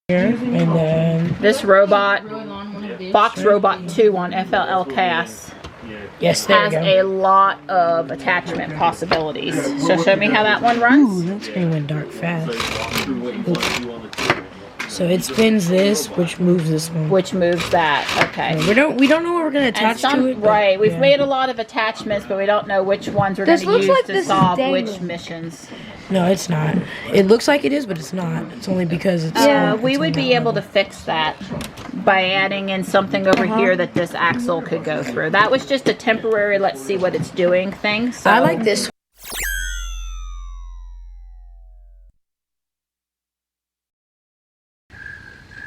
here, and then this robot, Box Robot 2 on FLLCAS, yes, there has we go. a lot of attachment possibilities. So show me how that one runs. Ooh, that screen went dark fast. So it spins this, which moves this one. Which moves that. Okay. We don't know what we're gonna attach to it. Right. We've made a lot of attachments, but we don't know which ones we're going to use to solve which missions. No, it's not. It looks like it is, but it's not. It's only because it's. Yeah, we would be able to fix that by adding in something over here that this axle could go through. That was just a temporary, let's see what it's doing thing. So I like this.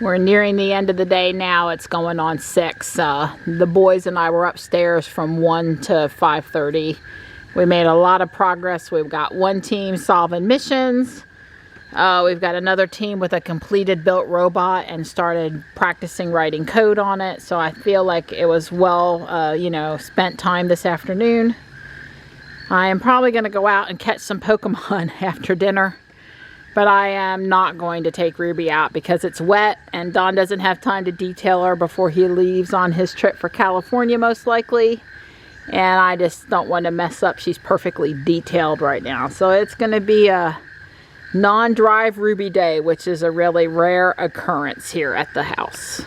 We're nearing the end of the day now. It's going on 6. The boys and I were upstairs from 1 to 5:30. We made a lot of progress. We've got one team solving missions. We've got another team with a completed built robot and started practicing writing code on it. So I feel like it was well, you know, spent time this afternoon. I am probably going to go out and catch some Pokemon after dinner. But I am not going to take Ruby out because it's wet and Don doesn't have time to detail her before he leaves on his trip for California most likely. And I just don't want to mess up. She's perfectly detailed right now. So it's going to be a non-drive Ruby day, which is a really rare occurrence here at the house.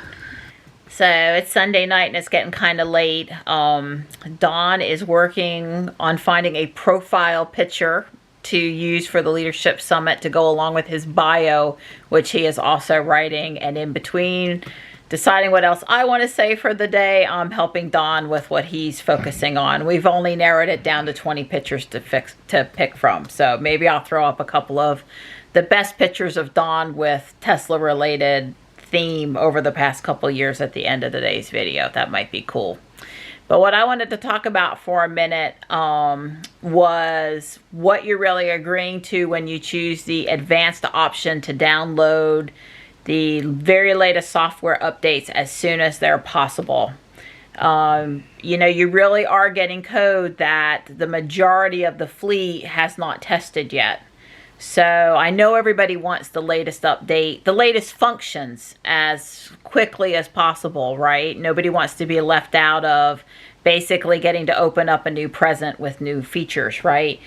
So it's Sunday night and it's getting kind of late. Don is working on finding a profile picture to use for the Leadership Summit to go along with his bio, which he is also writing. And in between deciding what else I want to say for the day, I'm helping Don with what he's focusing on. We've only narrowed it down to 20 pictures to pick from. So maybe I'll throw up a couple of the best pictures of Don with Tesla related theme over the past couple years at the end of today's video. That might be cool. But what I wanted to talk about for a minute was what you're really agreeing to when you choose the advanced option to download the very latest software updates as soon as they're possible. You know, you really are getting code that the majority of the fleet has not tested yet. So I know everybody wants the latest update, the latest functions as quickly as possible, right? Nobody wants to be left out of basically getting to open up a new present with new features, right?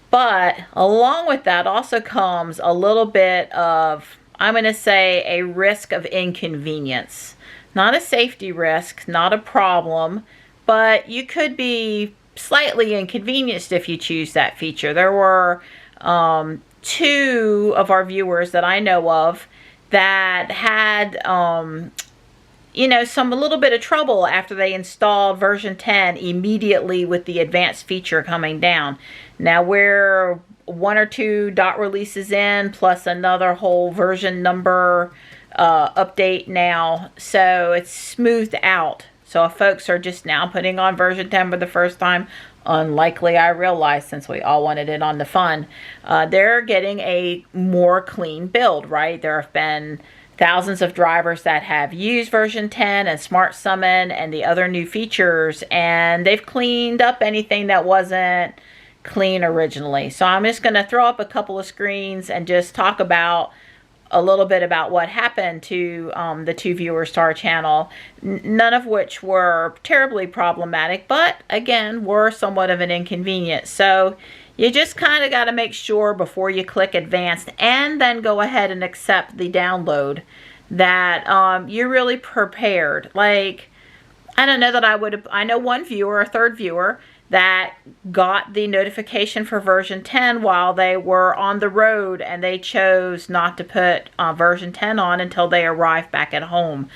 But along with that also comes a little bit of, I'm going to say, a risk of inconvenience. Not a safety risk, not a problem, but you could be slightly inconvenienced if you choose that feature. There were 2 of our viewers that I know of that had you know, a little bit of trouble after they installed version 10 immediately with the advanced feature coming down. Now we're 1 or 2 dot releases in, plus another whole version number update now, so it's smoothed out. So if folks are just now putting on version 10 for the first time, unlikely I realize, since we all wanted it on the fun, they're getting a more clean build, right? There have been thousands of drivers that have used version 10 and Smart Summon and the other new features, and they've cleaned up anything that wasn't clean originally. So I'm just going to throw up a couple of screens and just talk about a little bit about what happened to the 2 viewers to our channel, none of which were terribly problematic, but again were somewhat of an inconvenience. So you just kind of got to make sure before you click advanced and then go ahead and accept the download that you're really prepared. Like, I don't know that I know one viewer, a 3rd viewer, that got the notification for version 10 while they were on the road, and they chose not to put version 10 on until they arrived back at home.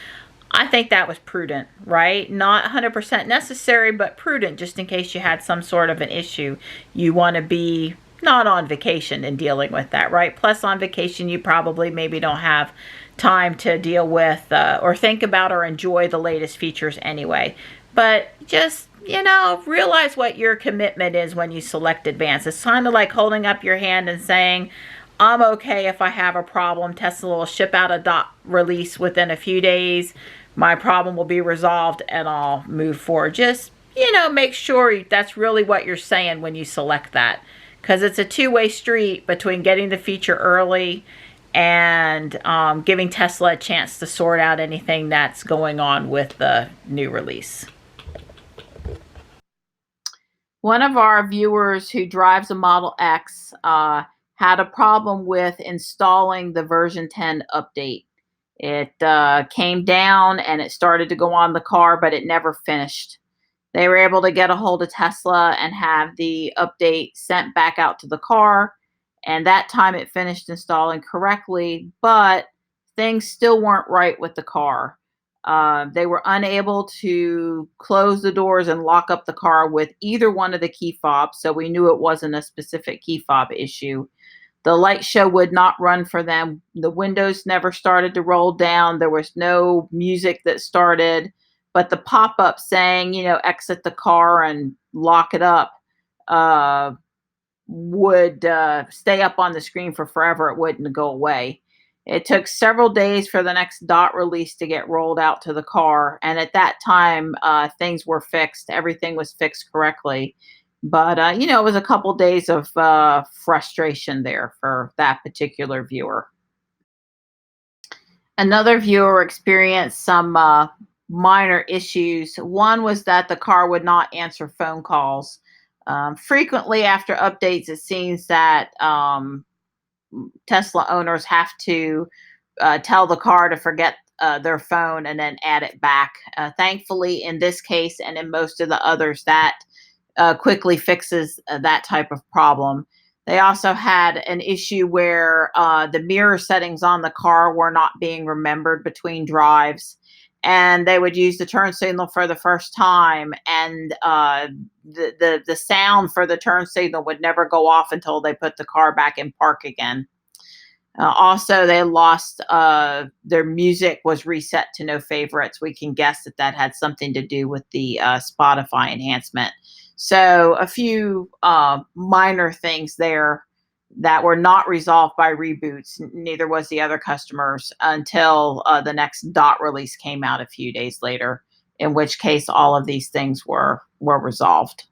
I think that was prudent, right? Not 100% necessary, but prudent, just in case you had some sort of an issue. You want to be not on vacation and dealing with that, right? Plus on vacation, you probably maybe don't have time to deal with or think about or enjoy the latest features anyway. But just, you know, realize what your commitment is when you select advanced. It's kind of like holding up your hand and saying, I'm okay if I have a problem. Tesla will ship out a dot release within a few days. My problem will be resolved and I'll move forward. Just, you know, make sure that's really what you're saying when you select that. Because it's a two-way street between getting the feature early and giving Tesla a chance to sort out anything that's going on with the new release. One of our viewers who drives a Model X had a problem with installing the version 10 update. It came down and it started to go on the car, but it never finished. They were able to get a hold of Tesla and have the update sent back out to the car. And that time it finished installing correctly, but things still weren't right with the car. They were unable to close the doors and lock up the car with either one of the key fobs, so we knew it wasn't a specific key fob issue. The light show would not run for them. The windows never started to roll down. There was no music that started, but the pop-up saying, exit the car and lock it up, would stay up on the screen for forever. It wouldn't go away. It took several days for the next dot release to get rolled out to the car. And at that time, things were fixed. Everything was fixed correctly. But, it was a couple days of frustration there for that particular viewer. Another viewer experienced some minor issues. One was that the car would not answer phone calls. Frequently after updates, it seems that Tesla owners have to tell the car to forget their phone and then add it back. Thankfully, in this case and in most of the others, that quickly fixes that type of problem. They also had an issue where the mirror settings on the car were not being remembered between drives, and they would use the turn signal for the first time, and the sound for the turn signal would never go off until they put the car back in park again. Also, they lost their music was reset to no favorites. We can guess that had something to do with the Spotify enhancement. So a few minor things there that were not resolved by reboots. Neither was the other customers until the next dot release came out a few days later, in which case all of these things were resolved.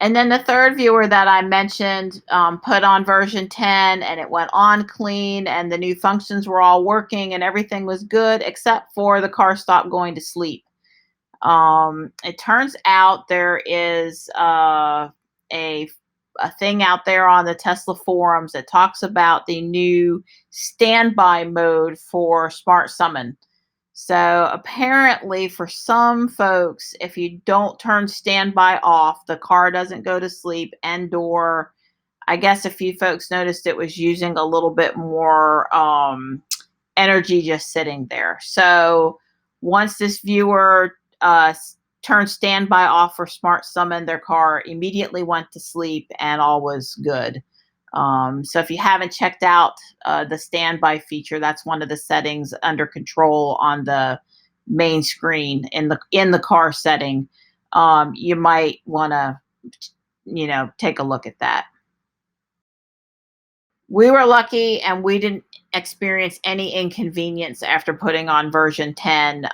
And then the third viewer that I mentioned put on version 10 and it went on clean and the new functions were all working and everything was good except for the car stopped going to sleep. It turns out there is a thing out there on the Tesla forums that talks about the new standby mode for Smart Summon. So apparently for some folks, if you don't turn standby off, the car doesn't go to sleep, and/or I guess a few folks noticed it was using a little bit more energy just sitting there. So once this viewer turned standby off for Smart Summon, their car immediately went to sleep and all was good. So if you haven't checked out the standby feature, that's one of the settings under control on the main screen in the car setting. You might want to, take a look at that. We were lucky and we didn't experience any inconvenience after putting on version 10.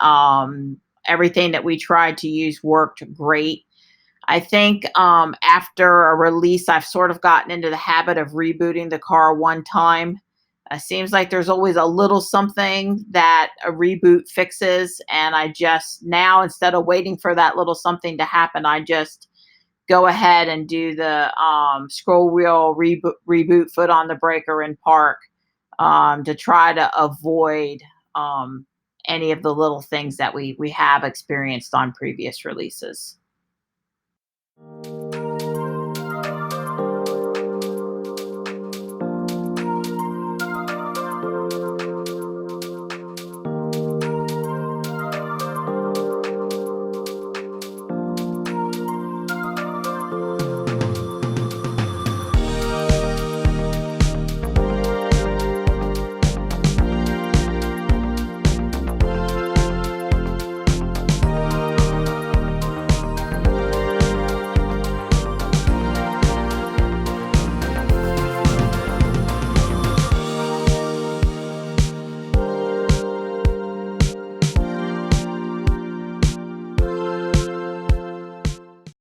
Everything that we tried to use worked great. I think after a release, I've sort of gotten into the habit of rebooting the car one time. Seems like there's always a little something that a reboot fixes. And I just now, instead of waiting for that little something to happen, I just go ahead and do the scroll wheel reboot, foot on the breaker in park to try to avoid any of the little things that we have experienced on previous releases.